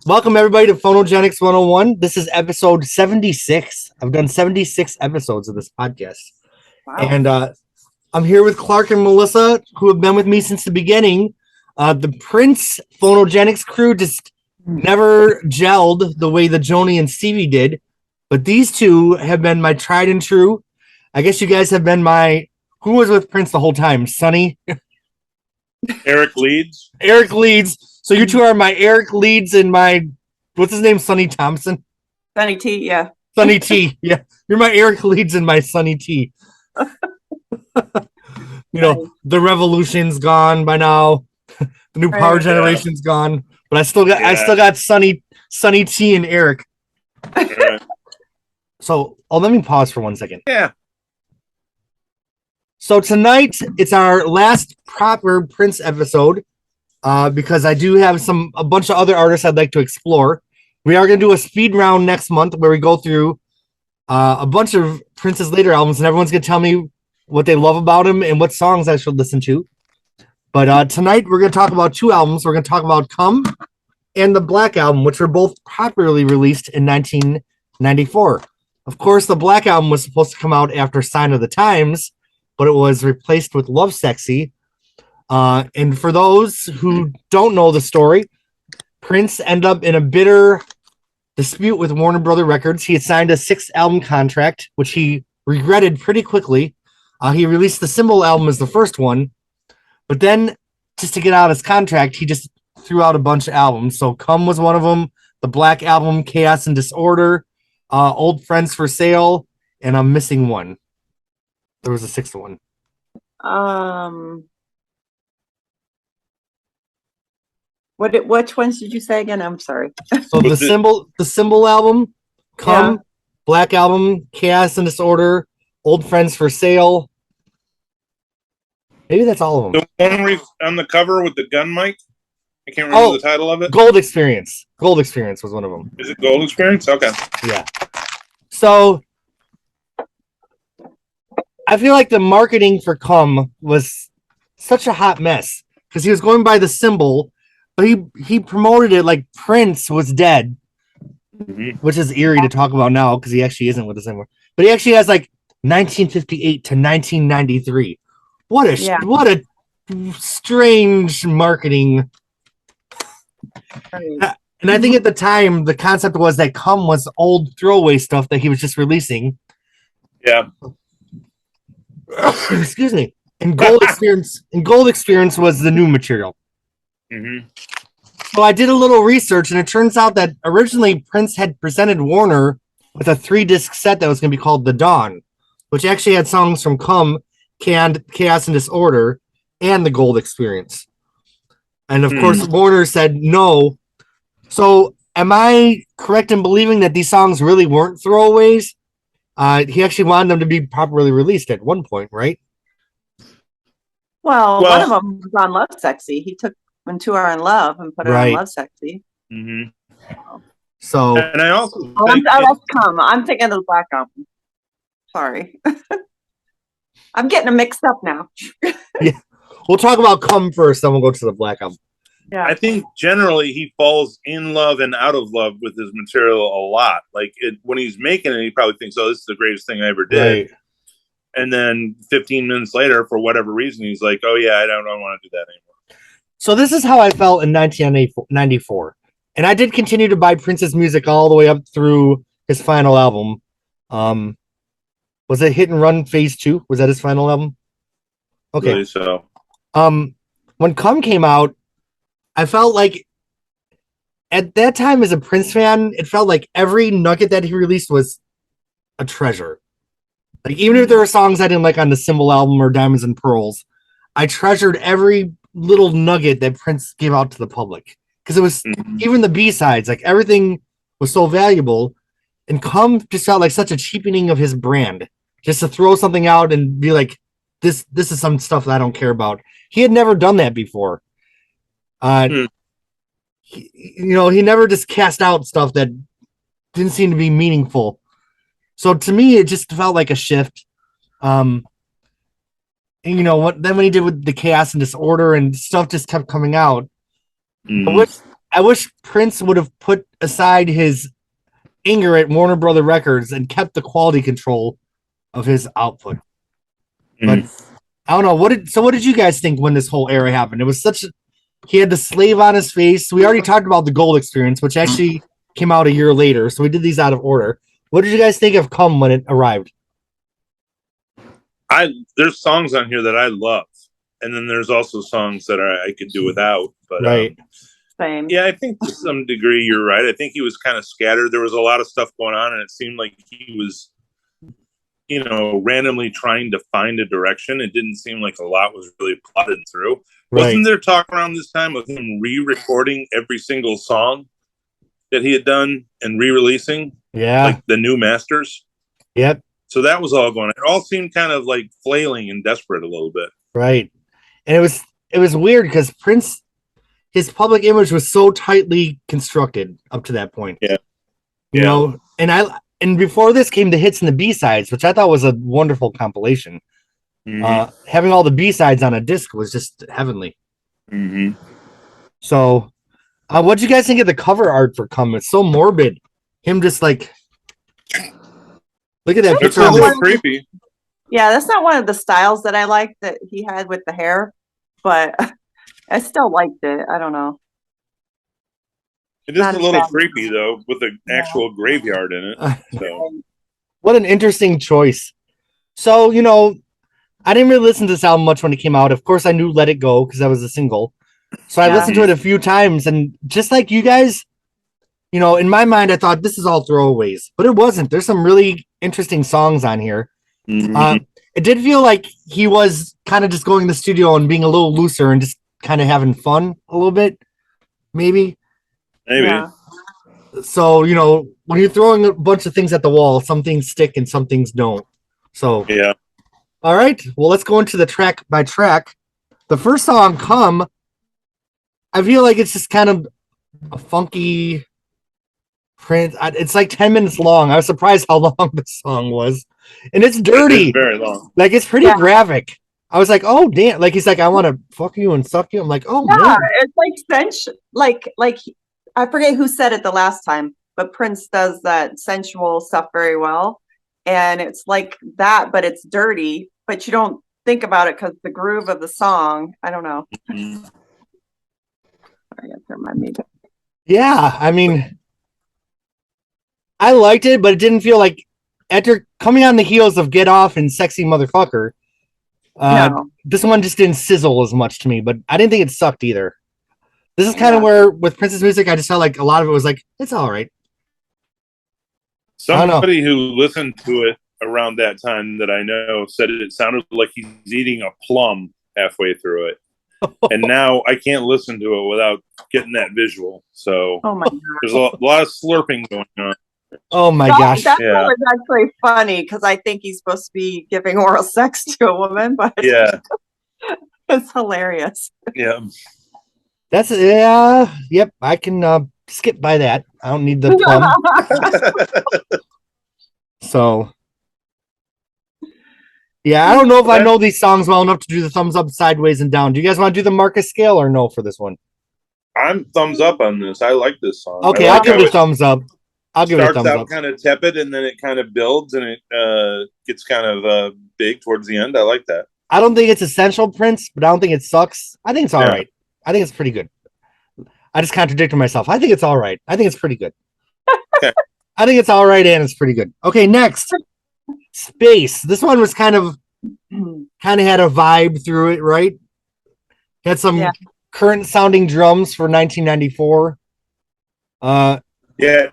Welcome everybody to Phonogenics 101. This is episode 76. I've done 76 episodes of this podcast. Wow. And I'm here with Clark and Melissa, who have been with me since the beginning. The Prince Phonogenics crew just never gelled the way the Joni and Stevie did. But these two have been my tried and true. I guess you guys have been my... Who was with Prince the whole time? Sonny? Eric Leeds. Eric Leeds. So you two are my Eric Leeds and my... What's his name? Sonny Thompson? Sonny T, yeah. Sonny T. Yeah. You're my Eric Leeds and my Sonny T. The revolution's gone by now. The new power generation's gone. But I still got Sonny T and Eric. Yeah. So let me pause for 1 second. Yeah. So tonight it's our last proper Prince episode because I do have a bunch of other artists I'd like to explore. We are going to do a speed round next month where we go through a bunch of Prince's later albums, and everyone's going to tell me what they love about him and what songs I should listen to. But tonight we're going to talk about two albums. We're going to talk about Come and the Black Album, which were both properly released in 1994. Of course, the Black Album was supposed to come out after Sign of the Times, but it was replaced with Love Sexy. And for those who don't know the story, Prince ended up in a bitter dispute with Warner Brother Records. He had signed a 6-album contract, which he regretted pretty quickly. He released the Symbol album as the first one, but then just to get out of his contract, he just threw out a bunch of albums. So Come was one of them, the Black Album, Chaos and Disorder, Old Friends for Sale, and I'm missing one. There was a 6th one. Which ones did you say again? I'm sorry. So the Symbol album, Come, yeah. Black Album, Chaos and Disorder, Old Friends for Sale. Maybe that's all of them. The one on the cover with the gun mic? I can't remember the title of it. Gold Experience. Gold Experience was one of them. Is it Gold Experience? Okay. Yeah. So I feel like the marketing for Come was such a hot mess because he was going by the Symbol, but he promoted it like Prince was dead, which is eerie to talk about now because he actually isn't with us anymore. But he actually has like 1958 to 1993. What a strange marketing. And I think at the time the concept was that Come was old throwaway stuff that he was just releasing. Yeah. Excuse me. And Gold Experience was the new material. Mm-hmm. So I did a little research, and it turns out that originally Prince had presented Warner with a 3-disc set that was going to be called The Dawn, which actually had songs from Come, Chaos and Disorder, and the Gold Experience. And of course, Warner said no. So am I correct in believing that these songs really weren't throwaways? He actually wanted them to be properly released at one point, right? Well, one of them was on Love Sexy. He took When Two Are in Love and put it on Love Sexy. Mm-hmm. So, and I also that's Come. I'm thinking of the Black Album. Sorry. I'm getting them mixed up now. Yeah. We'll talk about Come first, then we'll go to the Black Album. Yeah. I think generally he falls in love and out of love with his material a lot. Like when he's making it, he probably thinks, "Oh, this is the greatest thing I ever did." Right. And then 15 minutes later, for whatever reason, he's like, "Oh yeah, I don't want to do that anymore." So this is how I felt in 1994, and I did continue to buy Prince's music all the way up through his final album. Was it Hit and Run Phase 2? Was that his final album? Okay. Really so. When Come came out, I felt like at that time as a Prince fan, it felt like every nugget that he released was a treasure. Like even if there were songs I didn't like on the Symbol album or Diamonds and Pearls, I treasured every little nugget that Prince gave out to the public. Because it was even the B-sides, like everything was so valuable. And Come just felt like such a cheapening of his brand. Just to throw something out and be like, this is some stuff that I don't care about. He had never done that before. He never just cast out stuff that didn't seem to be meaningful. So to me, it just felt like a shift. And you know what? Then when he did with the Chaos and Disorder and stuff just kept coming out. But I wish Prince would have put aside his anger at Warner Brother Records and kept the quality control of his output. But I don't know. What did you guys think when this whole era happened? It was he had the slave on his face. We already talked about the Gold Experience, which actually came out a year later. So we did these out of order. What did you guys think of Come when it arrived? There's songs on here that I love, and then there's also songs that I could do without. But right. Same. Yeah, I think to some degree you're right. I think he was kind of scattered. There was a lot of stuff going on, and it seemed like he was, randomly trying to find a direction. It didn't seem like a lot was really plotted through. Right. Wasn't there talk around this time of him re-recording every single song that he had done and re-releasing? Yeah. Like the new masters? Yep. So that was all going on. It all seemed kind of like flailing and desperate a little bit. Right. And it was weird because Prince, his public image was so tightly constructed up to that point. Yeah. You know, and before this came the hits and the B-sides, which I thought was a wonderful compilation. Mm-hmm. Having all the B-sides on a disc was just heavenly. Mm-hmm. So, what'd you guys think of the cover art for Come? It's so morbid. Him just like, look at that picture. It's a little creepy. Yeah, that's not one of the styles that I liked that he had with the hair, but I still liked it. I don't know. It is a little creepy though, with an actual graveyard in it. So, what an interesting choice. So, I didn't really listen to this album much when it came out. Of course, I knew Let It Go because that was a single. So I listened to it a few times, and just like you guys, in my mind, I thought this is all throwaways, but it wasn't. There's some really interesting songs on here. Mm-hmm. It did feel like he was kind of just going to the studio and being a little looser and just kind of having fun a little bit, maybe. Yeah. So, when you're throwing a bunch of things at the wall, some things stick and some things don't. So, yeah. All right. Well, let's go into the track by track. The first song, Come, I feel like it's just kind of a funky print. It's like 10 minutes long. I was surprised how long the song was. And it's dirty. It's very long. Like, it's pretty graphic. I was like, oh, damn. Like, he's like, I want to fuck you and suck you. I'm like, oh, man. It's like I forget who said it the last time, but Prince does that sensual stuff very well. And it's like that, but it's dirty, but you don't think about it because the groove of the song, I don't know. Mm-hmm. Sorry, I turned my music. Yeah, I mean, I liked it, but it didn't feel like, after coming on the heels of Get Off and Sexy Motherfucker, this one just didn't sizzle as much to me, but I didn't think it sucked either. This is kind of where, with Prince's music, I just felt like a lot of it was like, it's all right. Somebody who listened to it around that time that I know said it sounded like he's eating a plum halfway through it. And now I can't listen to it without getting that visual. So there's a lot of slurping going on. Oh my gosh. That was actually funny because I think he's supposed to be giving oral sex to a woman, but it's hilarious. Yeah. That's yep. I can skip by that. I don't need the plum. So, yeah, I don't know if I know these songs well enough to do the thumbs up, sideways, and down. Do you guys want to do the Marcus scale or no for this one? I'm thumbs up on this. I like this song. Okay, I'll give it a thumbs up. I'll give it a thumbs up. Starts out kind of tepid, and then it kind of builds, and it gets kind of big towards the end. I like that. I don't think it's essential, Prince, but I don't think it sucks. I think it's all right. I think it's pretty good. I just contradicted myself. I think it's all right. I think it's pretty good. Okay. I think it's all right, and it's pretty good. Okay, next. Space. This one was kind of had a vibe through it, right? Had some current sounding drums for 1994. Yeah,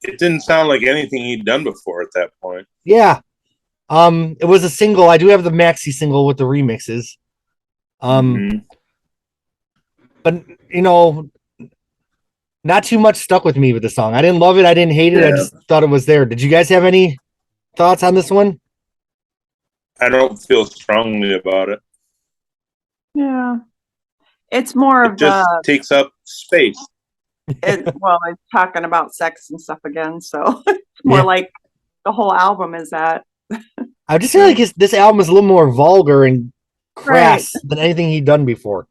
it didn't sound like anything he'd done before at that point. Yeah. It was a single. I do have the maxi single with the remixes. But not too much stuck with me with the song. I didn't love it. I didn't hate it. I just thought it was there. Did you guys have any thoughts on this one? I don't feel strongly about it. Yeah. It's more of just takes up space. It's talking about sex and stuff again. So it's more like the whole album is that. I just feel like this album is a little more vulgar and crass than anything he'd done before.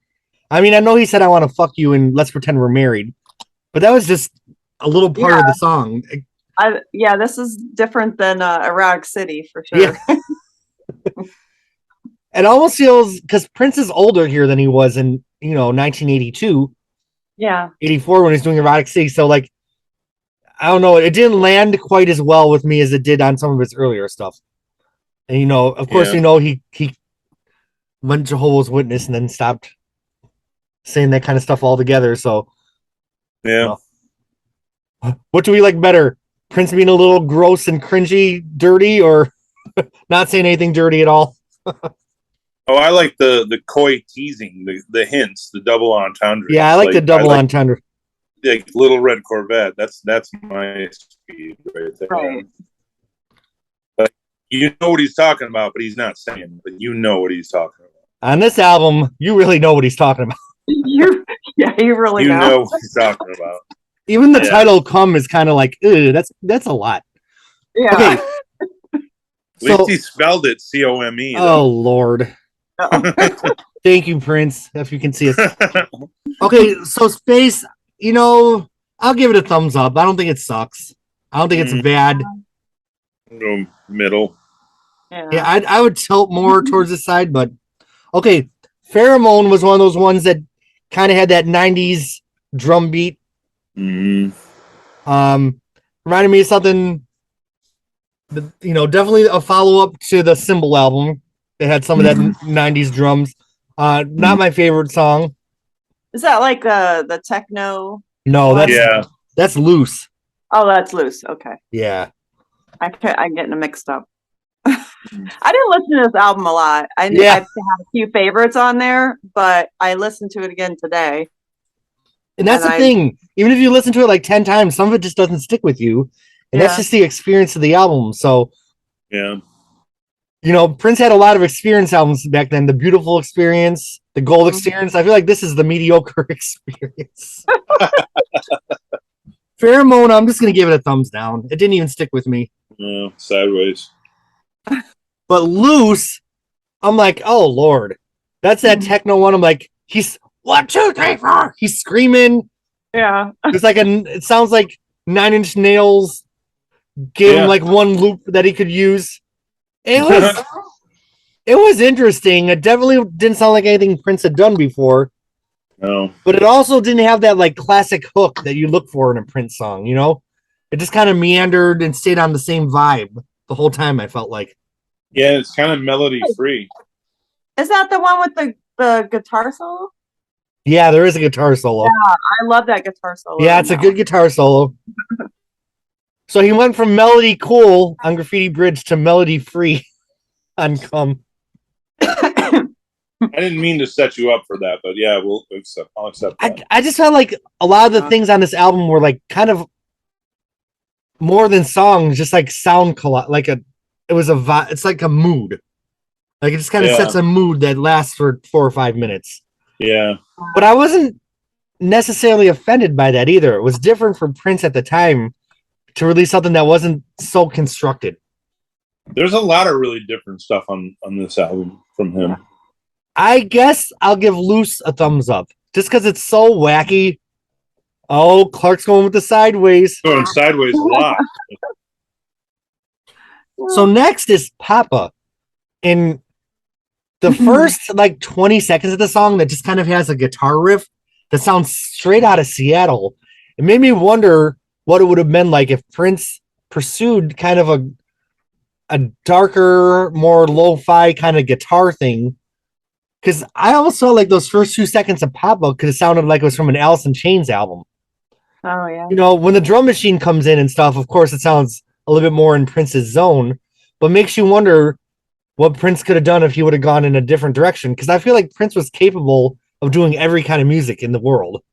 I mean, I know he said, I want to fuck you and let's pretend we're married. but that was just a little part of the song. This is different than Erotic City for sure. Yeah. It almost feels, because Prince is older here than he was in 1982. Yeah. 84 when he's doing Erotic City. So like, I don't know, it didn't land quite as well with me as it did on some of his earlier stuff. And of course, he went Jehovah's Witness and then stopped saying that kind of stuff altogether. So yeah. What do we like better? Prince being a little gross and cringy, dirty, or not saying anything dirty at all? Oh, I like the coy teasing, the hints, the double entendre. Yeah, I like the double entendre. Like Little Red Corvette. That's my speed right there. Right. But you know what he's talking about, but he's not saying it, but you know what he's talking about. On this album, you really know what he's talking about. You really know what he's talking about. Even the title "Come" is kind of like, that's a lot. Yeah. Okay. At least he spelled it C-O-M-E. Oh Lord. Thank you, Prince. If you can see us. Okay, so Space, I'll give it a thumbs up. I don't think it sucks. I don't think it's bad. Middle. Yeah, I would tilt more towards this side, but okay. Pheromone was one of those ones that kind of had that 90s drum beat. Mm-hmm. Reminded me of something, definitely a follow-up to the Symbol album. They had some of that 90s drums. Not my favorite song. Is that like the techno? No, that's Loose. Oh, that's Loose. Okay. Yeah. I'm getting them mixed up. I didn't listen to this album a lot. I have a few favorites on there, but I listened to it again today. And that's the thing. Even if you listen to it like 10 times, some of it just doesn't stick with you. And that's just the experience of the album. So, Prince had a lot of experience albums back then. The Beautiful Experience, the Gold Experience. I feel like this is the mediocre experience. Pheromone, I'm just going to give it a thumbs down. It didn't even stick with me. No, sideways. But Loose, I'm like, oh Lord. That's that techno one. I'm like, he's 1, 2, 3, 4. He's screaming. Yeah. It's like it sounds like 9 Inch Nails gave him like one loop that he could use. It was interesting. It definitely didn't sound like anything Prince had done before. No. But it also didn't have that like classic hook that you look for in a Prince song, It just kind of meandered and stayed on the same vibe the whole time, I felt like. Yeah, it's kind of melody free. Is that the one with the guitar solo? Yeah, there is a guitar solo. Yeah, I love that guitar solo. Yeah, it's a good guitar solo. So he went from melody cool on Graffiti Bridge to melody free on Come. I didn't mean to set you up for that, but yeah, I'll accept that. I just felt like a lot of the things on this album were like kind of more than songs, just like sound like it was a vibe. It's like a mood. Like it just kind of sets a mood that lasts for 4 or 5 minutes. Yeah. But I wasn't necessarily offended by that either. It was different for Prince at the time to release something that wasn't so constructed. There's a lot of really different stuff on this album from him. I guess I'll give Loose a thumbs up just because it's so wacky. Oh, Clark's going with the sideways. Going sideways a lot. So next is Papa. And the first like 20 seconds of the song that just kind of has a guitar riff that sounds straight out of Seattle. It made me wonder what it would have been like if Prince pursued kind of a darker, more lo-fi kind of guitar thing. Because I almost felt like those first 2 seconds of Papa could have sounded like it was from an Alice in Chains album. Oh, yeah. When the drum machine comes in and stuff, of course, it sounds a little bit more in Prince's zone, but makes you wonder what Prince could have done if he would have gone in a different direction. Because I feel like Prince was capable of doing every kind of music in the world.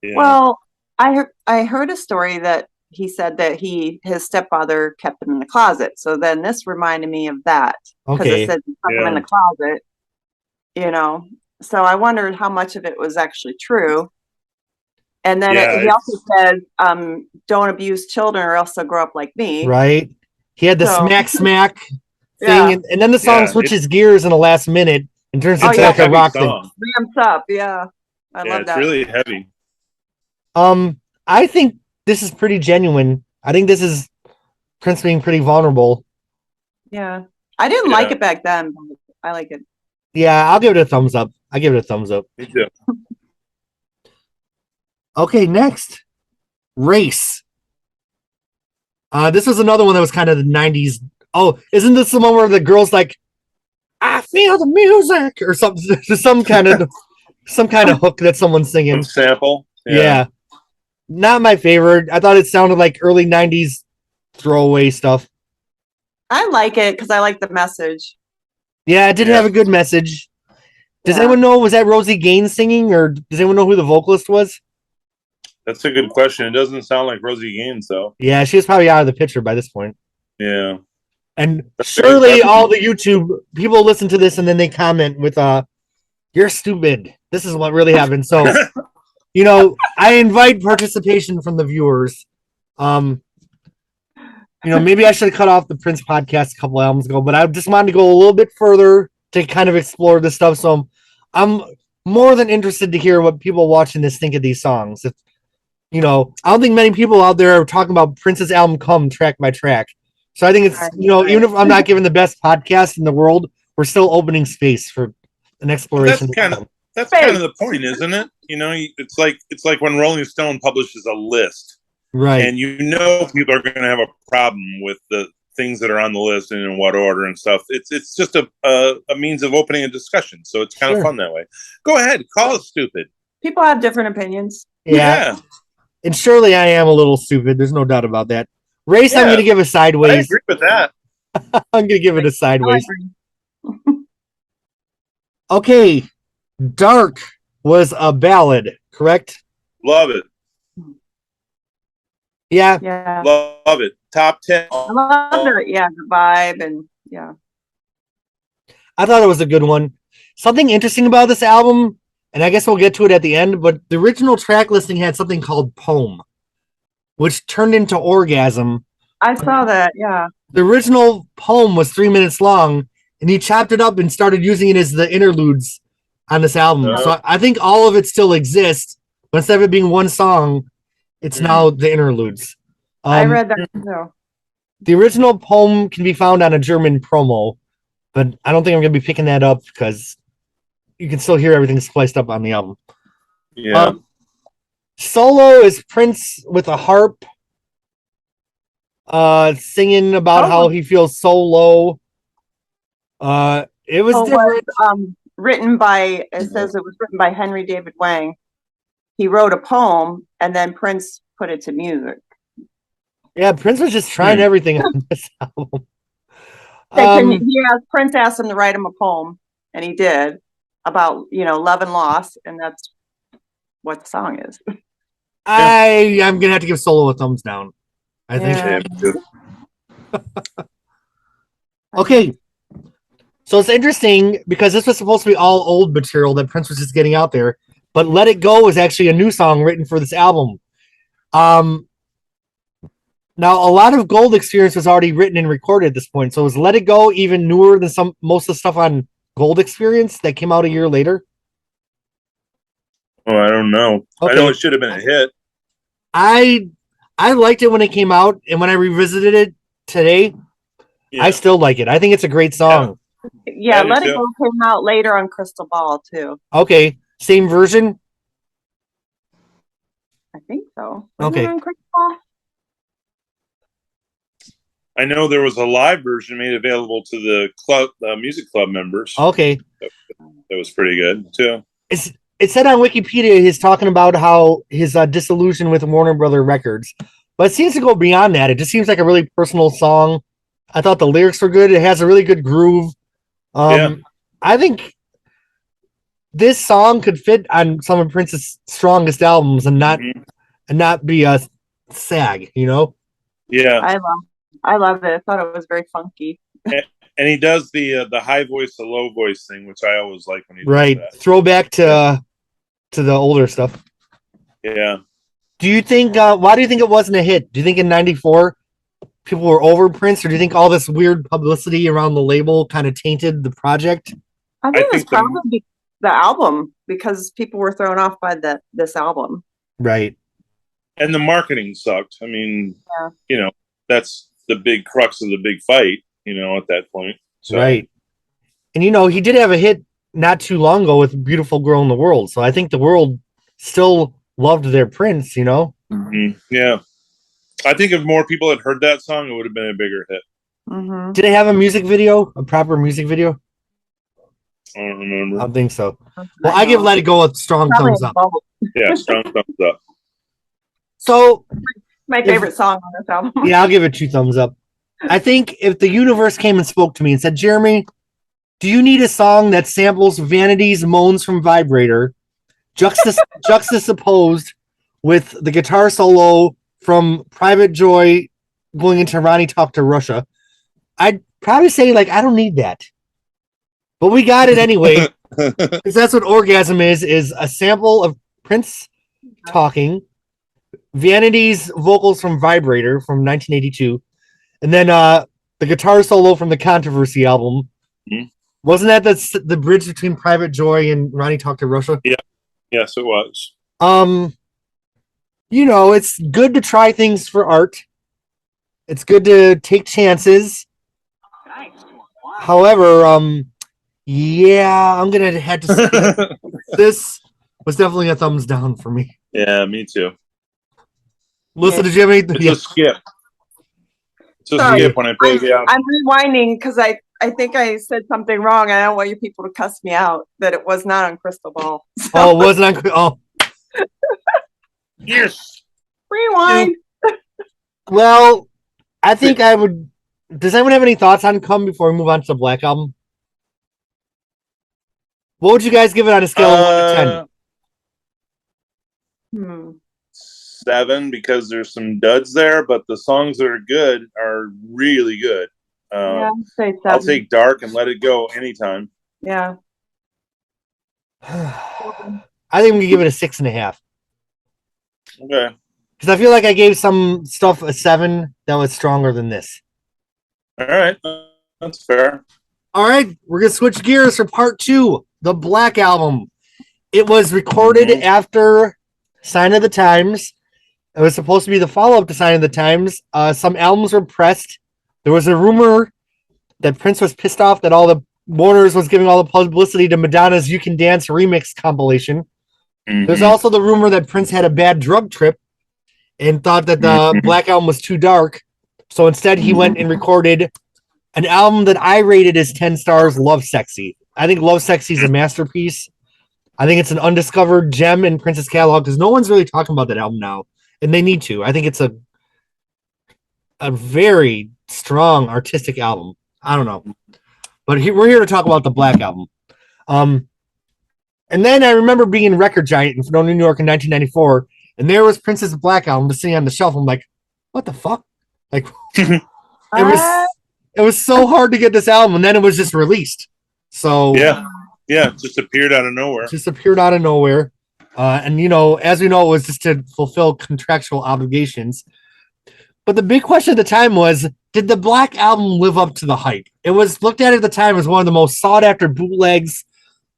Yeah. Well, I heard a story that he said that his stepfather kept him in the closet. So then this reminded me of that. Because it said he kept him in the closet. So I wondered how much of it was actually true. And then he also said, don't abuse children or else they'll grow up like me. Right. He had the smack thing. And then the song switches gears in the last minute and turns into like a rock thing. Ramps up. Yeah. I love that. It's really heavy. I think this is pretty genuine. I think this is Prince being pretty vulnerable. Yeah. I didn't like it back then, but I like it. Yeah, I'll give it a thumbs up. I give it a thumbs up. Me too. Okay, next. Race. This was another one that was kind of the 90s. Oh, isn't this the one where the girl's like, I feel the music or something, some kind of hook that someone's singing. Some sample. Yeah. Not my favorite. I thought it sounded like early 90s throwaway stuff. I like it because I like the message. Yeah, it did have a good message. Does anyone know, was that Rosie Gaines singing, or does anyone know who the vocalist was? That's a good question. It doesn't sound like Rosie Gaines, though. Yeah, she was probably out of the picture by this point. Yeah. And surely all the YouTube people listen to this and then they comment with, you're stupid. This is what really happened. So, you know, I invite participation from the viewers. You know, maybe I should have cut off the Prince podcast a couple albums ago, but I just wanted to go a little bit further to kind of explore this stuff. So I'm more than interested to hear what people watching this think of these songs. If, you know, I don't think many people out there are talking about Prince's album Come track by track. So I think it's, you know, even if I'm not giving the best podcast in the world, we're still opening space for an exploration. That's kind of the point, isn't it? You know, it's like when Rolling Stone publishes a list. Right. And you know people are going to have a problem with the things that are on the list and in what order and stuff. It's just a means of opening a discussion. So it's kind of fun that way. Go ahead. Call us stupid. People have different opinions. Yeah. And surely I am a little stupid. There's no doubt about that. Race, I'm going to give a sideways. I agree with that. I'm going to give it a sideways. Okay. Dark was a ballad, correct? Love it. Yeah. Yeah. Love it. Top 10. I love the vibe and I thought it was a good one. Something interesting about this album, and I guess we'll get to it at the end, but the original track listing had something called Poem, which turned into Orgasm. I saw that, yeah. The original poem was 3 minutes long, and he chopped it up and started using it as the interludes on this album. So I think all of it still exists, but instead of it being one song, it's now the interludes. I read that too. The original poem can be found on a German promo, but I don't think I'm going to be picking that up because you can still hear everything spliced up on the album. Yeah. Solo is Prince with a harp, singing about how he feels so low. It was different. Written by, it says it was written by Henry David Wang. He wrote a poem and then Prince put it to music. Yeah, Prince was just trying everything on this album. Prince asked him to write him a poem, and he did, about, you know, love and loss, and that's what the song is. I'm gonna have to give Solo a thumbs down. I think. Okay. So it's interesting because this was supposed to be all old material that Prince was just getting out there, but Let It Go was actually a new song written for this album. Now a lot of Gold Experience was already written and recorded at this point. So is Let It Go even newer than most of the stuff on Gold Experience that came out a year later? Oh, I don't know. Okay. I know it should have been a hit. I liked it when it came out, and when I revisited it today, I still like it. I think it's a great song. Yeah, Let It Go came out later on Crystal Ball too. Okay, same version? I think so. Okay. On Crystal Ball? I know there was a live version made available to the club, music club members. Okay. That was pretty good too. It said on Wikipedia he's talking about how his disillusion with Warner Brother Records, but it seems to go beyond that. It just seems like a really personal song. I thought the lyrics were good. It has a really good groove. I think this song could fit on some of Prince's strongest albums and not be a sag, you know? Yeah. I love it. I thought it was very funky. And he does the high voice, the low voice thing, which I always like when he does that. Throwback to the older stuff. Yeah. Do you think? Why do you think it wasn't a hit? Do you think in '94 people were over Prince, or do you think all this weird publicity around the label kind of tainted the project? I think it's probably the album, because people were thrown off by this album. Right. And the marketing sucked. I mean, Yeah. that's the big crux of the big fight, at that point. So. Right. And he did have a hit not too long ago with Beautiful Girl in the World. So I think the world still loved their Prince, Mm-hmm. Yeah. I think if more people had heard that song, it would have been a bigger hit. Mm-hmm. Did it have a proper music video? I don't remember. I don't think so. Well, I give Let It Go a strong thumbs up. Yeah, strong thumbs up. So my favorite song on this album. Yeah, I'll give it 2 thumbs up. I think if the universe came and spoke to me and said, Jeremy, do you need a song that samples Vanity's Moans from Vibrator, juxtaposed with the guitar solo from Private Joy going into Ronnie Talk to Russia? I'd probably say, I don't need that. But we got it anyway. Because that's what Orgasm is a sample of Prince talking, Vanity's vocals from Vibrator from 1982, and then the guitar solo from the Controversy album. Mm-hmm. Wasn't that the bridge between Private Joy and Ronnie Talk to Russia? Yeah. Yes, it was. It's good to try things for art. It's good to take chances. However, I'm gonna have to say this was definitely a thumbs down for me. Yeah, me too. Listen to Jimmy. It's a skip. It's a skip when I play the album. I'm rewinding because I think I said something wrong. I don't want you people to cuss me out that it was not on Crystal Ball. So. Oh, it wasn't on. Oh, yes. Rewind. Well, I think I would. Does anyone have any thoughts on Come before we move on to the Black Album? What would you guys give it on a scale of 1 to 10? 7, because there's some duds there, but the songs that are good are really good. Yeah, say 7. I'll take Dark and Let It Go anytime. Yeah. I think we can give it a 6.5. Okay. Because I feel like I gave some stuff a 7 that was stronger than this. All right. That's fair. All right. We're going to switch gears for part 2, the Black Album. It was recorded after Sign of the Times. It was supposed to be the follow-up to Sign of the Times. Some albums were pressed. There was a rumor that Prince was pissed off that all the Warner's was giving all the publicity to Madonna's You Can Dance remix compilation. Mm-hmm. There's also the rumor that Prince had a bad drug trip and thought that the Black Album was too dark. So instead, he went and recorded an album that I rated as 10 stars, Love Sexy. I think Love Sexy is a masterpiece. I think it's an undiscovered gem in Prince's catalog because no one's really talking about that album now, and they need to. I think it's a very strong artistic album. I don't know. But we're here to talk about the Black Album. And then I remember being in Record Giant in Phonogenics, New York in 1994, and there was Prince's Black Album just sitting on the shelf. I'm like, what the fuck? Like, it was so hard to get this album, and then it was just released. So yeah, it just appeared out of nowhere. And as we know, it was just to fulfill contractual obligations. But the big question at the time was, did the Black Album live up to the hype? It was looked at the time as one of the most sought after bootlegs,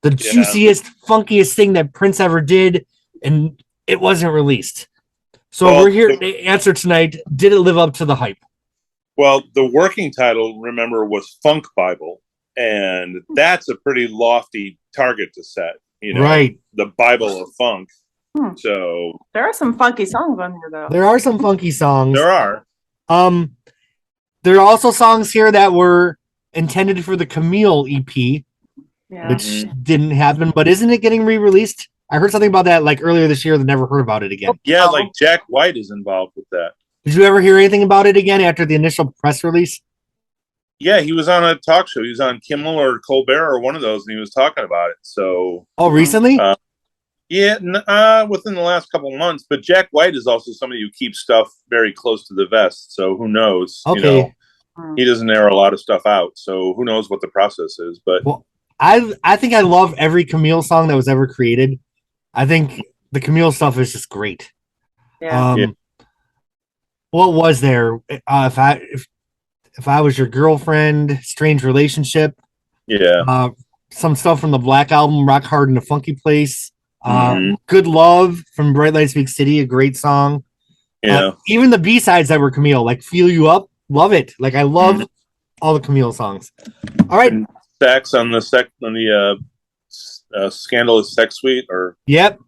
the juiciest, funkiest thing that Prince ever did, and it wasn't released. So we're here to answer tonight, did it live up to the hype? Well, the working title, remember, was Funk Bible, and that's a pretty lofty target to set, right? The Bible of funk. So there are some funky songs on here, though. There are some funky songs. There are. There are also songs here that were intended for the Camille EP, which didn't happen. But isn't it getting re-released? I heard something about that earlier this year. That never heard about it again. Yeah, Jack White is involved with that. Did you ever hear anything about it again after the initial press release? Yeah, he was on a talk show. He was on Kimmel or Colbert or one of those, and he was talking about it. So, recently? Within the last couple of months. But Jack White is also somebody who keeps stuff very close to the vest. So who knows? Okay. He doesn't air a lot of stuff out. So who knows what the process is? But I think I love every Camille song that was ever created. I think the Camille stuff is just great. Yeah. What was there? If I was your girlfriend, Strange Relationship. Yeah. Some stuff from the Black Album, Rock Hard in a Funky Place. Good Love from Bright Lights Big City, a great song. Yeah. Even the B-sides that were Camille, like Feel You Up, love it. Like I love all the Camille songs. All right. And Sax on the Scandalous Sex Suite, or Yep.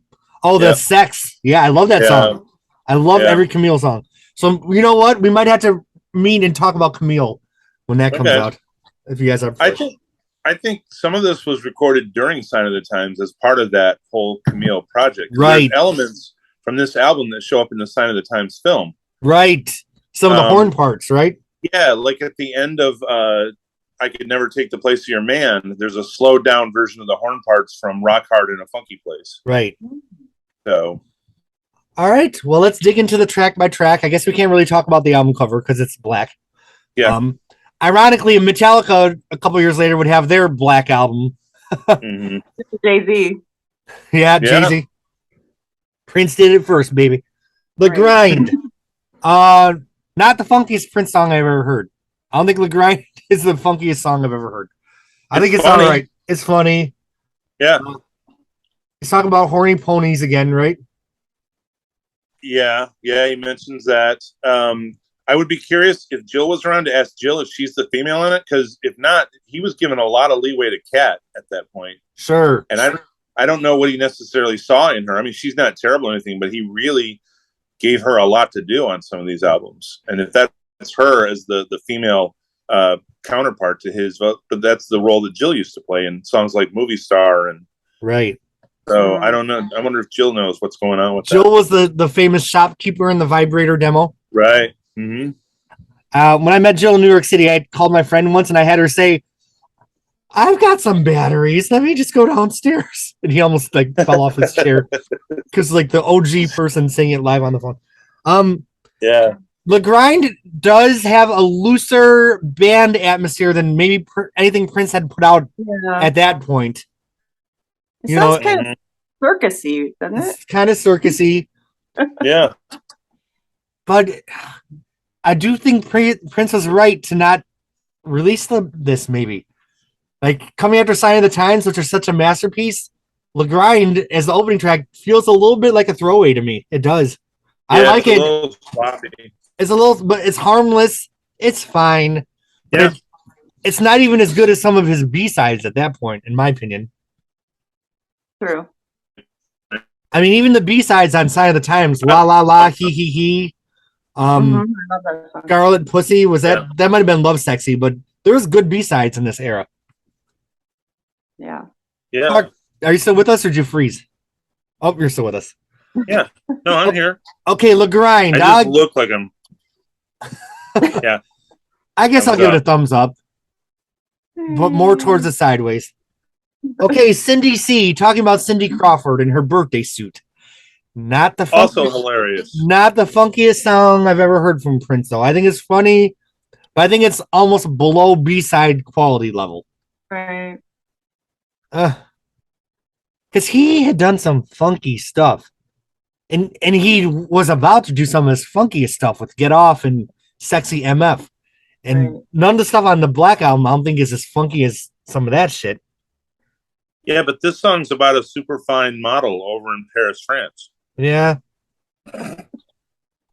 Oh, the Sex. Yeah, I love that song. I love every Camille song. So you know what? We might have to meet and talk about Camille when that comes out. If you guys are, I think some of this was recorded during Sign of the Times as part of that whole Camille project. Right. There's elements from this album that show up in the Sign of the Times film. Right. Some of the horn parts, right? Yeah, like at the end of I Could Never Take the Place of Your Man, there's a slowed down version of the horn parts from Rock Hard in a Funky Place. Right. So. All right. Well, let's dig into the track by track. I guess we can't really talk about the album cover because it's black. Yeah. Ironically, Metallica a couple years later would have their black album. Jay-Z. Yeah, Jay-Z. Prince did it first, baby. The Grind. Not the funkiest Prince song I've ever heard. I don't think The Grind is the funkiest song I've ever heard. I think it's all right. It's funny. Yeah. He's talking about horny ponies again, right? Yeah, he mentions that. I would be curious if Jill was around to ask Jill if she's the female in it, because if not, he was given a lot of leeway to Kat at that point. Sure. And I don't know what he necessarily saw in her. I mean, she's not terrible or anything, but he really gave her a lot to do on some of these albums. And if that's her as the female counterpart to his, but that's the role that Jill used to play in songs like Movie Star and right. So I don't know. I wonder if Jill knows what's going on with Jill was the famous shopkeeper in the Vibrator demo. Right. Mm-hmm. When I met Jill in New York City, I called my friend once and I had her say, I've got some batteries. Let me just go downstairs. And he almost like fell off his chair because like the OG person saying it live on the phone. Yeah. The Grind does have a looser band atmosphere than maybe anything Prince had put out at that point. It sounds kind of circusy, doesn't it? It's kind of circusy. Yeah. But I do think Prince was right to not release this maybe. Like coming after Sign of the Times, which are such a masterpiece, The Grind as the opening track feels a little bit like a throwaway to me. It does. I like it. It's a little, but it's harmless. It's fine. Yeah. It's not even as good as some of his B-sides at that point, in my opinion. True. I mean, even the B-sides on Sign of the Times, La La La, He. I love that song. Scarlet Pussy, was that might have been Love Sexy, but there's good B-sides in this era. Yeah. Yeah. Mark, are you still with us or did you freeze? Oh, you're still with us. Yeah. No, I'm here. Okay, Le Grind. I just look like I'm. Yeah. I guess I'll give it a thumbs up, but more towards the sideways. Okay, Cindy C. Talking about Cindy Crawford and her birthday suit. Not the also hilarious. Not the funkiest song I've ever heard from Prince, though. I think it's funny, but I think it's almost below B-side quality level. Right. Because he had done some funky stuff. And he was about to do some of his funkiest stuff with Get Off and Sexy MF. And none of the stuff on the Black Album I don't think is as funky as some of that shit. Yeah, but this song's about a super fine model over in Paris, France. Yeah.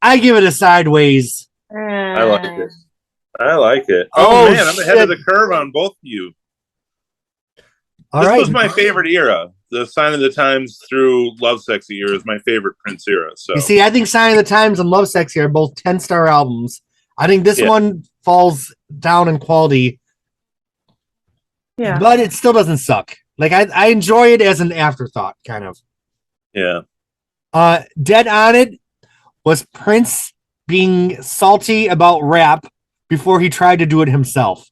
I give it a sideways. I like it. I like it. Oh man, I'm ahead of the curve on both of you. This was my favorite era. The Sign of the Times through Love Sexy era is my favorite Prince era. So you see, I think Sign of the Times and Love Sexy are both 10-star albums. I think this one falls down in quality. Yeah. But it still doesn't suck. Like I enjoy it as an afterthought, kind of. Yeah. Dead on It was Prince being salty about rap before he tried to do it himself.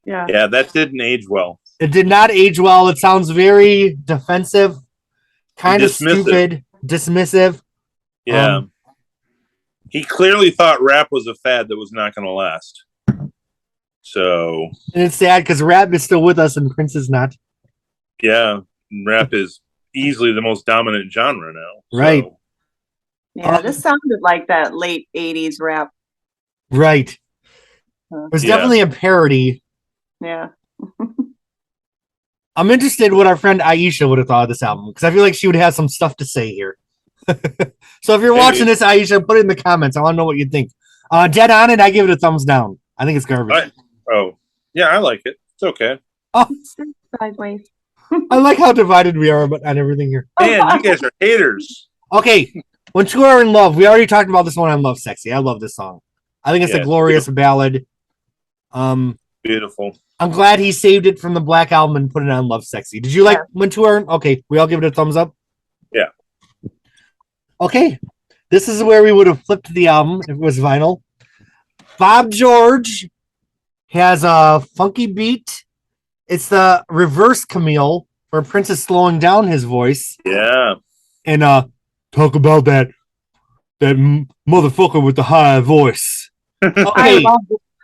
Yeah. Yeah, that didn't age well. It did not age well. It sounds very defensive, kind of stupid, dismissive. Yeah. He clearly thought rap was a fad that was not going to last. So. And it's sad because rap is still with us and Prince is not. Yeah. Rap is easily the most dominant genre now. Right. So. Yeah, this sounded like that late 80s rap. Right. It was definitely a parody. Yeah. I'm interested what our friend Aisha would have thought of this album because I feel like she would have some stuff to say here. So if you're watching this, Aisha, put it in the comments. I want to know what you think. Dead on it, I give it a thumbs down. I think it's garbage. Yeah, I like it. It's okay. Oh, Sideways. I like how divided we are on everything here. Man, you guys are haters. Okay, When Two Are in Love, we already talked about this one on Love Sexy. I love this song. I think it's a glorious ballad. Beautiful. I'm glad he saved it from the Black Album and put it on Love Sexy. Did you like When Two Are? Okay, we all give it a thumbs up. Yeah. Okay, this is where we would have flipped the album if it was vinyl. Bob George has a funky beat. It's the reverse Camille, where Prince is slowing down his voice. Yeah. And talk about that motherfucker with the high voice. Okay.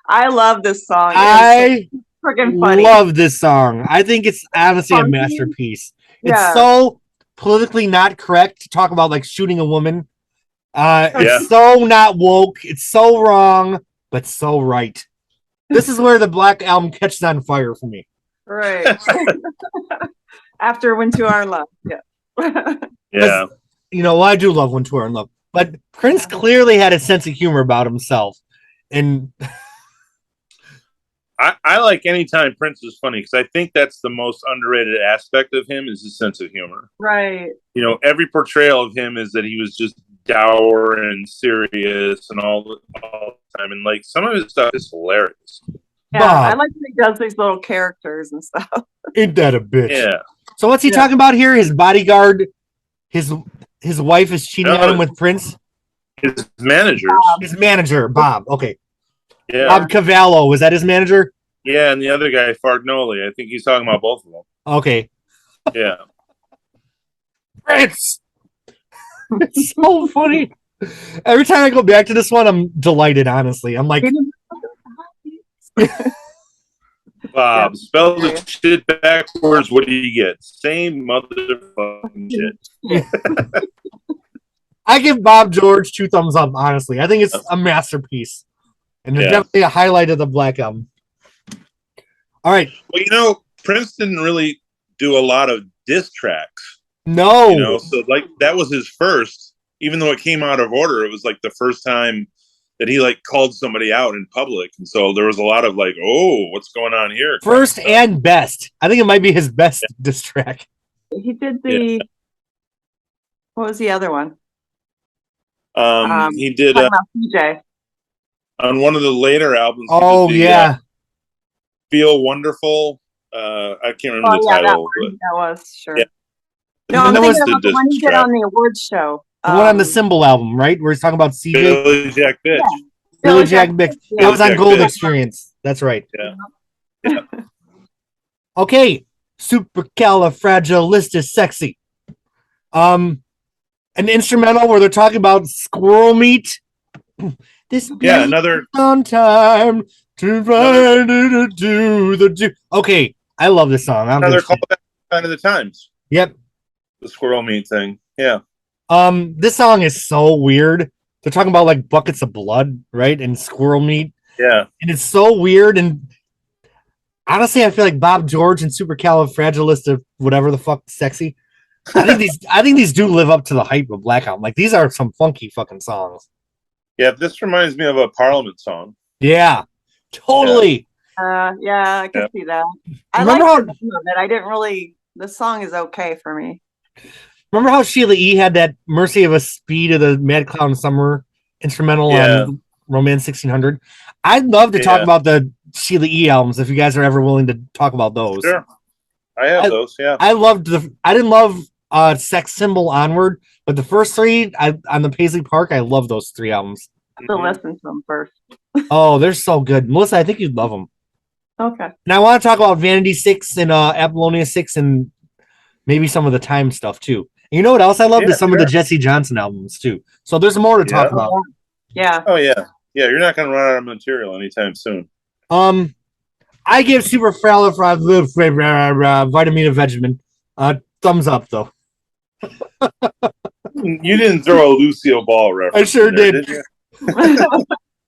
I love this song. I freaking funny. Love this song. I think it's honestly a masterpiece. It's so politically not correct to talk about like shooting a woman. It's so not woke. It's so wrong, but so right. This is where the Black Album catches on fire for me. Right. After When Two Are in Love. Yeah. Yeah. You know, I do love When Two Are in Love. But Prince clearly had a sense of humor about himself. And I like anytime Prince is funny because I think that's the most underrated aspect of him is his sense of humor. Right. You know, every portrayal of him is that he was just dour and serious and all the time. And like some of his stuff is hilarious. Yeah, I like when he does these little characters and stuff. Ain't that a bitch? Yeah. So what's he talking about here? His bodyguard, his wife is cheating on him with Prince? His manager. His manager, Bob. Okay. Yeah. Bob Cavallo. Was that his manager? Yeah, and the other guy, Fargnoli. I think he's talking about both of them. Okay. Yeah. Prince! It's so funny. Every time I go back to this one, I'm delighted, honestly. I'm like... Bob, spell the shit backwards. What do you get? Same motherfucking shit. I give Bob George 2 thumbs up, honestly. I think it's a masterpiece. And it's definitely a highlight of the Black Album. All right. Well, you know, Prince didn't really do a lot of diss tracks. No. You know, so like that was his first, even though it came out of order, it was like the first time that he like called somebody out in public. And so there was a lot of like, oh, what's going on here? First and best. I think it might be his best diss track. He did the what was the other one? He did PJ. On one of the later albums. Oh, Feel Wonderful. I can't remember the title. That was sure. Yeah. No, I'm thinking about the one he did on the awards show. The one on the Symbol album, right? Where he's talking about CJ. Billy Jack Bitch. Yeah. Billy Jack Bitch. Yeah. That was on Gold Experience. That's right. Yeah. Okay. Supercalifragilisticexy. An instrumental where they're talking about squirrel meat. This another on time to do the do. Okay, I love this song. Another callback sign of the times. Yep. The squirrel meat thing. Yeah. This song is so weird. They're talking about like buckets of blood, right? And squirrel meat. Yeah. And it's so weird. And honestly, I feel like Bob George and Supercalifragilistic, whatever the fuck, sexy. I think these do live up to the hype of Black Album. Like these are some funky fucking songs. Yeah, this reminds me of a Parliament song. Yeah, totally. Yeah, I can see that. I like the name of it. I didn't really. The song is okay for me. Remember how Sheila E. had that Mercy of a Speed of the Mad Clown Summer instrumental on Romance 1600? I'd love to talk about the Sheila E. albums if you guys are ever willing to talk about those. Sure. I have those, yeah. I didn't love Sex Symbol Onward, but the first 3 on the Paisley Park, I love those 3 albums. I have to listen to them first. Oh, they're so good. Melissa, I think you'd love them. Okay. And I want to talk about Vanity 6 and Apollonia 6 and maybe some of the Time stuff too. And you know what else I love? Is some of the Jesse Johnson albums too. So there's more to talk about. Yeah. Oh yeah. Yeah, you're not gonna run out of material anytime soon. I give Vitamina Vegemin thumbs up though. You didn't throw a Lucille Ball reference. I sure did. I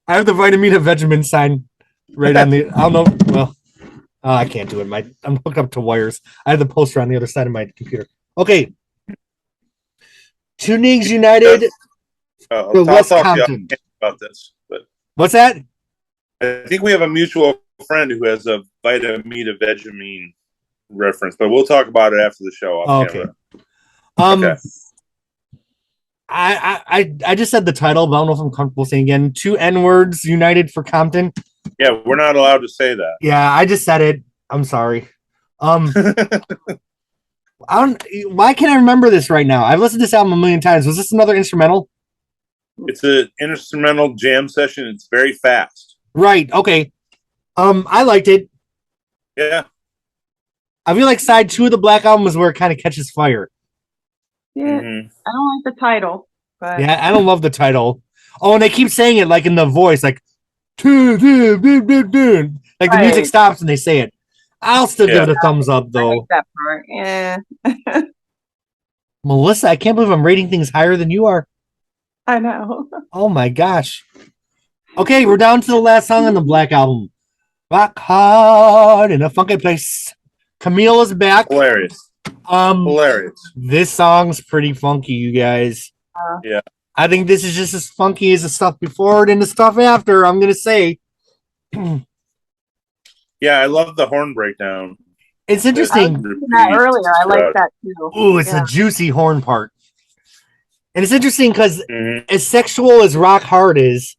have the Vitamina Vegemin sign right on the. I don't know. Well, I can't do it. I'm hooked up to wires. I have the poster on the other side of my computer. Okay. Two Knees United for I'll talk to you Wisconsin. about this, but What's that? I think we have a mutual friend who has a Vitamita Vegemine reference, but we'll talk about it after the show. Off Okay. camera. Okay. I just said the title, but I don't know if I'm comfortable saying again. Two N-words united for Compton. Yeah, we're not allowed to say that. Yeah, I just said it. I'm sorry. Why can't I remember this right now? I've listened to this album a million times. Was this another instrumental? It's an instrumental jam session. It's very fast. Right. Okay. I liked it. Yeah. I feel like side 2 of the Black Album is where it kind of catches fire. Yeah, Mhm. I don't like the title, but Yeah, I don't love the title. Oh, and they keep saying it like in the voice, like like the music Right. stops and they say it. I'll still give it a thumbs up I though. like that part. Yeah, Melissa, I can't believe I'm rating things higher than you are. I know. Oh my gosh. Okay, we're down to the last song on the Black Album. Rock hard in a funky place. Camille is back. Hilarious. Hilarious. This song's pretty funky, you guys. Yeah. I think this is just as funky as the stuff before it and the stuff after, I'm gonna say. Yeah, I love the horn breakdown. It's I interesting. was thinking that earlier. I like that too. Ooh, it's Yeah. a juicy horn part. And it's interesting because Mhm. as sexual as Rock Hard is,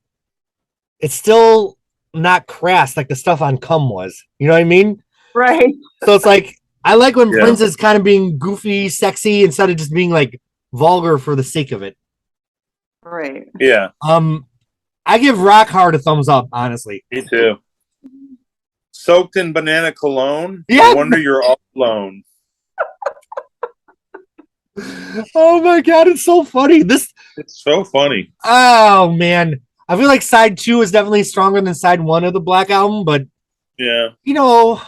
it's still not crass like the stuff on Come was. You know what I mean? Right. So it's like, I like when Yeah. Prince is kind of being goofy, sexy, instead of just being like vulgar for the sake of it. Right. Yeah, I give Rock Hard a thumbs up, honestly. me too. Soaked in banana cologne. Yeah. No wonder you're all alone. Oh my god, it's so funny. This It's so funny. Oh man. I feel like side 2 is definitely stronger than side 1 of the Black Album, but Yeah. you know,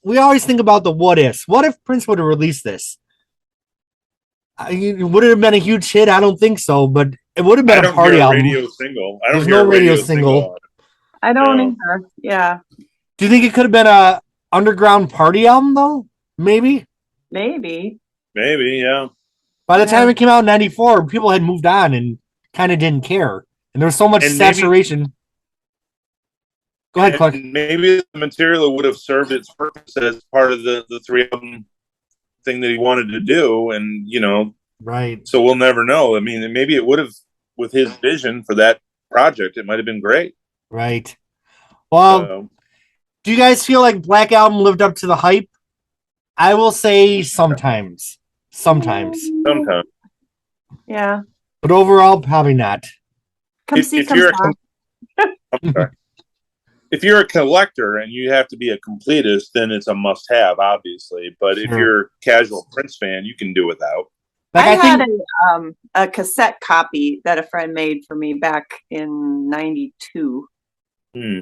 we always think about the what ifs. What if Prince would have released this? Would it have been a huge hit? I don't think so, but it would have I been a don't party hear a album. radio single. I don't There's hear no a radio radio single. single. I don't No. either. Yeah. Do you think it could have been a underground party album though? Maybe. Maybe. Maybe, yeah. By the Yeah. time it came out in 94, people had moved on and kind of didn't care. And there was so much And maybe- saturation. Go ahead, Clark. And maybe the material would have served its purpose as part of the 3 album thing that he wanted to do, and Right. so we'll never know. I mean, maybe it would have, with his vision for that project, it might have been great. Right. Well, So, do you guys feel like Black Album lived up to the hype? I will say sometimes. Sometimes. sometimes, Yeah. But overall, probably not. Come if, see, if come you're saw. I'm sorry. If you're a collector and you have to be a completist, then it's a must-have, obviously. But if Sure. you're a casual Prince fan, you can do without. Like, I I had think a cassette copy that a friend made for me back in '92. Hmm.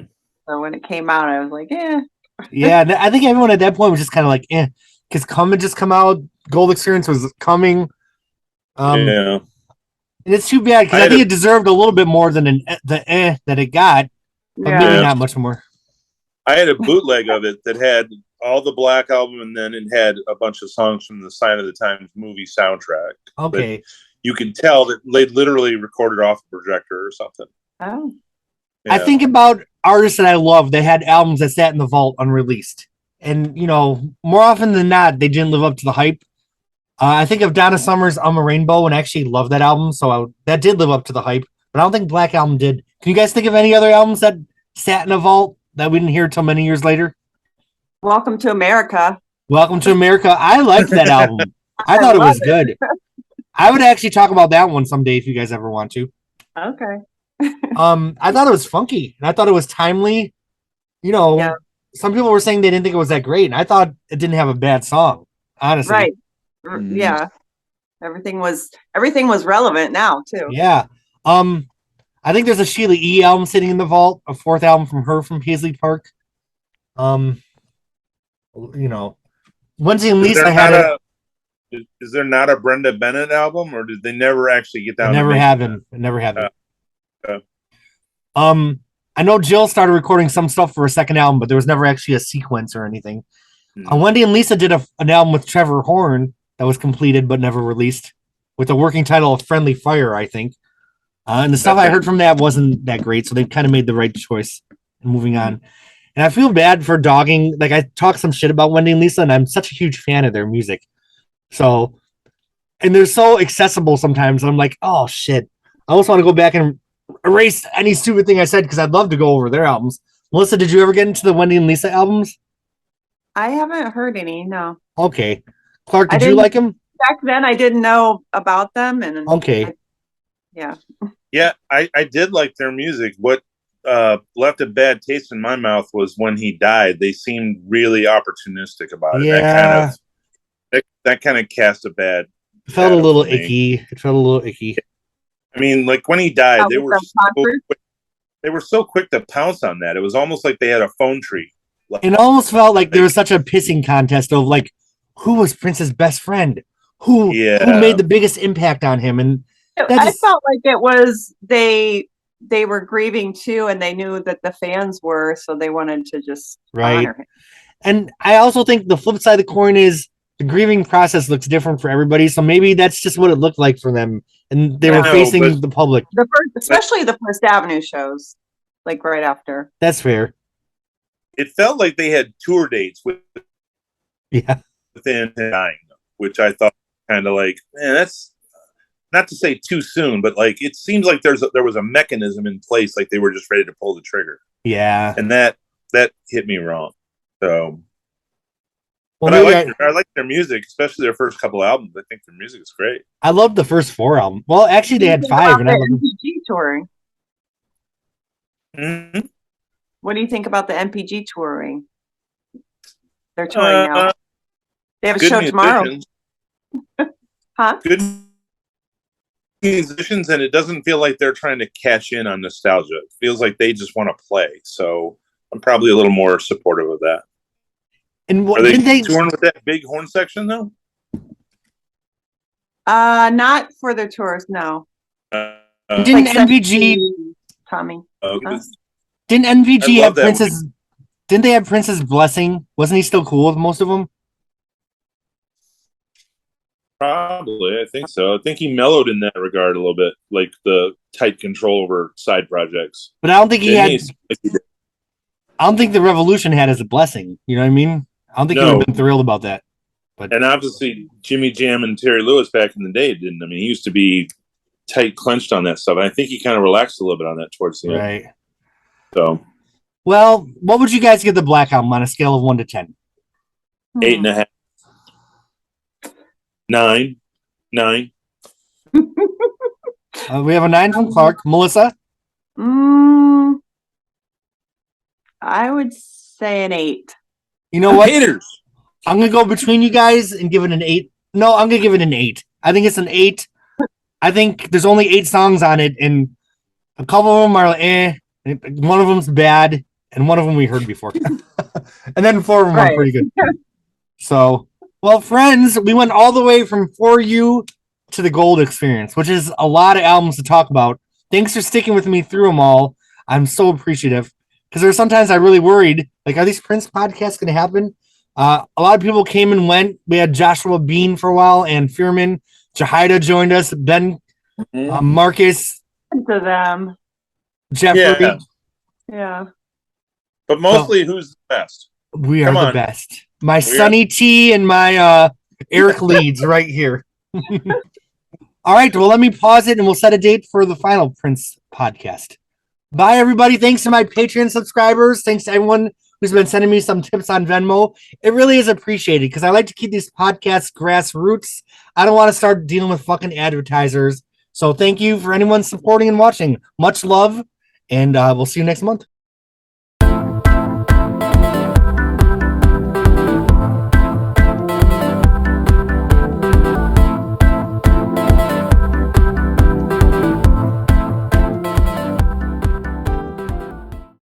So when it came out, I was like, "Eh." yeah, I think everyone at that point was just kind of like, because Come had just come out, Gold Experience was coming. Yeah. And it's too bad because I think it deserved a little bit more than the that it got, but Yeah. maybe not much more. I had a bootleg of it that had all the Black Album, and then it had a bunch of songs from the Sign of the Times movie soundtrack. Okay. You can tell that they literally recorded off a projector or something. Oh. I think about artists that I love that had albums that sat in the vault unreleased. And, more often than not, they didn't live up to the hype. I think of Donna Summer's I'm a Rainbow and I actually love that album. So that did live up to the hype. But I don't think Black Album did. Can you guys think of any other albums that sat in a vault that we didn't hear till many years later? Welcome to America. Welcome to America. I liked that album. I thought it was good. I would actually talk about that one someday if you guys ever want to. Okay. I thought it was funky and I thought it was timely. Yeah. Some people were saying they didn't think it was that great, and I thought it didn't have a bad song, honestly. Right. Mhm. Yeah. Everything was relevant now too. Yeah. I think there's a Sheila E. album sitting in the vault, a 4th album from her from Paisley Park. Wednesday and Lisa had Is there not a Brenda Bennett album, or did they never actually get down? It to never making happened. It never happened. Okay. I know Jill started recording some stuff for a second album, but there was never actually a sequence or anything. Hmm. Wendy and Lisa did an album with Trevor Horn that was completed but never released. with the working title of Friendly Fire, I think. And the stuff I heard from that wasn't that great, so they've kind of made the right choice. Moving on. And I feel bad for dogging. Like, I talk some shit about Wendy and Lisa, and I'm such a huge fan of their music. So, and they're so accessible sometimes. I'm like, oh, shit. I almost want to go back and erase any stupid thing I said because I'd love to go over their albums. Melissa, did you ever get into the Wendy and Lisa albums? I haven't heard any, no. Okay. Clark, did you like them? Back then, I didn't know about them. And okay. Yeah, I did like their music. What left a bad taste in my mouth was when he died. They seemed really opportunistic about it. Yeah. That kind of cast a bad. It felt a little icky. It felt a little icky. I mean, like when he died, they were so quick to pounce on that. It was almost like they had a phone tree. It almost felt like there was such a pissing contest of like, who was Prince's best friend? Who made the biggest impact on him? And I felt like it was they were grieving too, and they knew that the fans were, so they wanted to just honor him. And I also think the flip side of the coin is the grieving process looks different for everybody, so maybe that's just what it looked like for them, and they were facing the public. Especially the First Avenue shows, like right after. That's fair. It felt like they had tour dates within dying, which I thought kind of like, man, that's not to say too soon, but like it seems like there was a mechanism in place, like they were just ready to pull the trigger. Yeah, and that hit me wrong. So, well, but I like their music, especially their first couple albums. I think their music is great. I love the first 4 albums. Well, actually, they had 5. And MPG touring. Mm-hmm. What do you think about the MPG touring? They're touring now. They have a show tomorrow. Huh? Good musicians, and it doesn't feel like they're trying to cash in on nostalgia. It feels like they just want to play. So I'm probably a little more supportive of that. And are they touring with that big horn section though? Not for their tours, no. Didn't like NVG Tommy? Didn't NVG have Prince's? Didn't they have Prince's blessing? Wasn't he still cool with most of them? Probably, I think so. I think he mellowed in that regard a little bit, like the tight control over side projects. But I don't think he had. I don't think the Revolution had as a blessing. You know what I mean? I don't think he would have been thrilled about that. But and obviously, Jimmy Jam and Terry Lewis back in the day didn't. I mean, he used to be tight clenched on that stuff. And I think he kind of relaxed a little bit on that towards the end. Right. So, well, what would you guys give the Black Album on a scale of 1 to 10? 8.5. 9. We have a 9 from Clark. Melissa? I would say an 8. You know what? Haters. I'm going to go between you guys and give it an 8. No, I'm going to give it an 8. I think it's an 8. I think there's only 8 songs on it, and a couple of them are one of them's bad, and one of them we heard before. And then 4 of them are pretty good. So, well, friends, we went all the way from For You to the Gold Experience, which is a lot of albums to talk about. Thanks for sticking with me through them all. I'm so appreciative. Because there were sometimes I really worried, like, are these Prince podcasts going to happen? A lot of people came and went. We had Joshua Bean for a while, and Fearman. Jahida joined us. Ben, Marcus. To them. Jeffrey. Yeah. But mostly, who's the best? We are the best. My Sonny T and my Eric Leeds right here. All right, well, let me pause it, and we'll set a date for the final Prince podcast. Bye, everybody. Thanks to my Patreon subscribers. Thanks to everyone who's been sending me some tips on Venmo. It really is appreciated because I like to keep these podcasts grassroots. I don't want to start dealing with fucking advertisers. So thank you for anyone supporting and watching. Much love, and we'll see you next month.